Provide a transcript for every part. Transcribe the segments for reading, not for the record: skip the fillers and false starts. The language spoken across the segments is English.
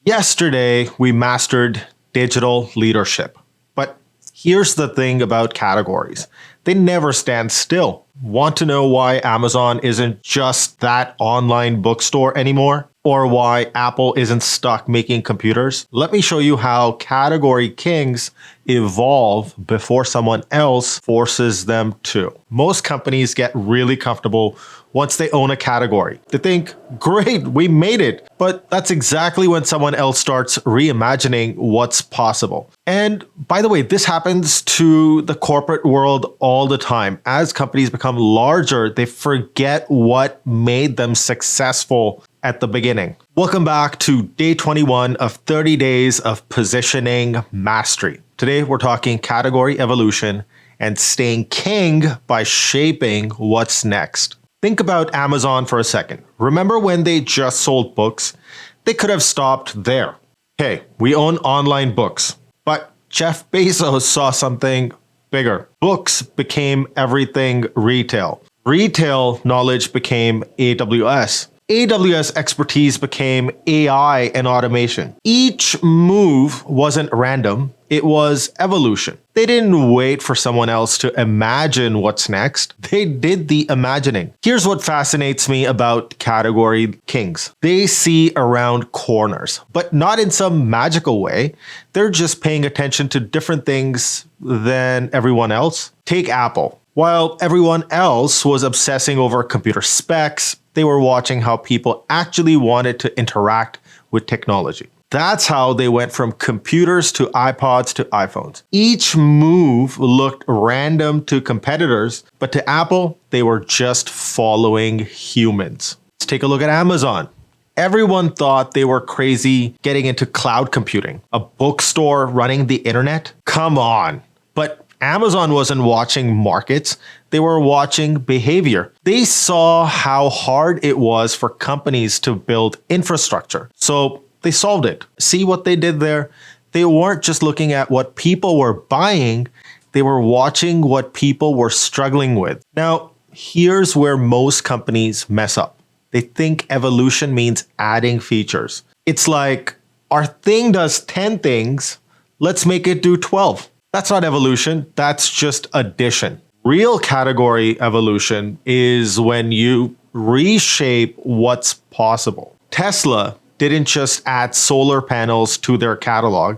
Yesterday, we mastered digital leadership. But here's the thing about categories. They never stand still. Want to know why Amazon isn't just that online bookstore anymore? Or why Apple isn't stuck making computers? Let me show you how category kings evolve before someone else forces them to. Most companies get really comfortable once they own a category. They think, great, we made it. But that's exactly when someone else starts reimagining what's possible. And by the way, this happens to the corporate world all the time. As companies become larger, they forget what made them successful at the beginning. Welcome back to day 21 of 30 days of positioning mastery. Today, we're talking category evolution and staying king by shaping what's next. Think about Amazon for a second. Remember when they just sold books? They could have stopped there. Hey, we own online books. But Jeff Bezos saw something bigger. Books became everything retail. Retail knowledge became AWS. AWS expertise became AI and automation. Each move wasn't random, it was evolution. They didn't wait for someone else to imagine what's next. They did the imagining. Here's what fascinates me about category kings. They see around corners, but not in some magical way. They're just paying attention to different things than everyone else. Take Apple. While everyone else was obsessing over computer specs, they were watching how people actually wanted to interact with technology. That's how they went from computers to iPods to iPhones. Each move looked random to competitors, but to Apple, they were just following humans. Let's take a look at Amazon. Everyone thought they were crazy getting into cloud computing. A bookstore running the internet? Come on. But Amazon wasn't watching markets, they were watching behavior. They saw how hard it was for companies to build infrastructure. So they solved it. See what they did there? They weren't just looking at what people were buying, they were watching what people were struggling with. Now, here's where most companies mess up. They think evolution means adding features. It's like, our thing does 10 things, let's make it do 12. That's not evolution, that's just addition. Real category evolution is when you reshape what's possible. Tesla didn't just add solar panels to their catalog,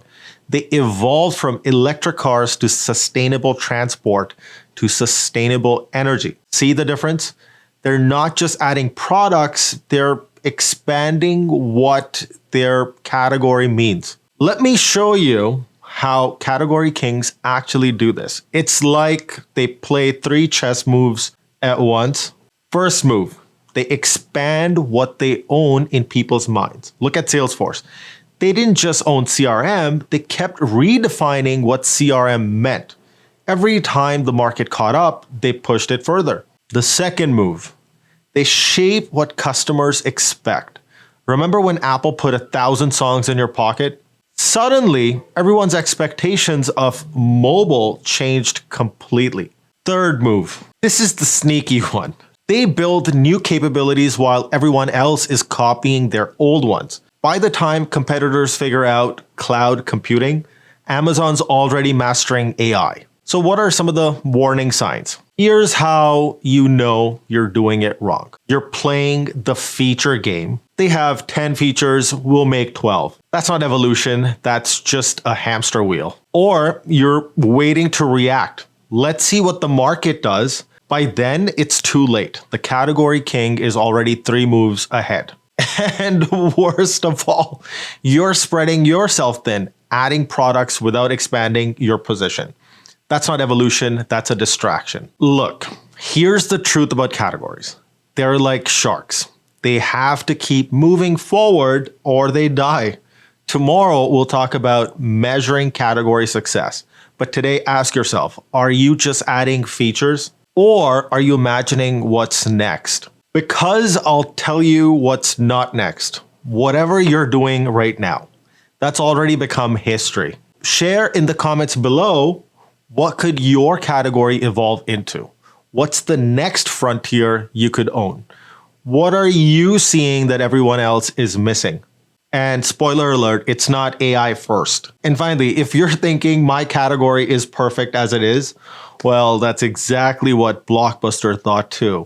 they evolved from electric cars to sustainable transport to sustainable energy. See the difference? They're not just adding products, they're expanding what their category means. Let me show you how category kings actually do this. It's like they play 3 chess moves at once. First move, they expand what they own in people's minds. Look at Salesforce. They didn't just own CRM, they kept redefining what CRM meant. Every time the market caught up, they pushed it further. The second move, they shape what customers expect. Remember when Apple put 1,000 songs in your pocket? Suddenly, everyone's expectations of mobile changed completely. Third move. This is the sneaky one. They build new capabilities while everyone else is copying their old ones. By the time competitors figure out cloud computing, Amazon's already mastering AI. So what are some of the warning signs? Here's how you know you're doing it wrong. You're playing the feature game. They have 10 features, we'll make 12. That's not evolution, that's just a hamster wheel. Or you're waiting to react. Let's see what the market does. By then, it's too late. The category king is already 3 moves ahead. And worst of all, you're spreading yourself thin, adding products without expanding your position. That's not evolution, that's a distraction. Look, here's the truth about categories. They're like sharks. They have to keep moving forward or they die. Tomorrow, we'll talk about measuring category success. But today, ask yourself, are you just adding features or are you imagining what's next? Because I'll tell you what's not next. Whatever you're doing right now, that's already become history. Share in the comments below, what could your category evolve into? What's the next frontier you could own? What are you seeing that everyone else is missing? And spoiler alert, it's not AI first. And finally, if you're thinking my category is perfect as it is, well, that's exactly what Blockbuster thought too.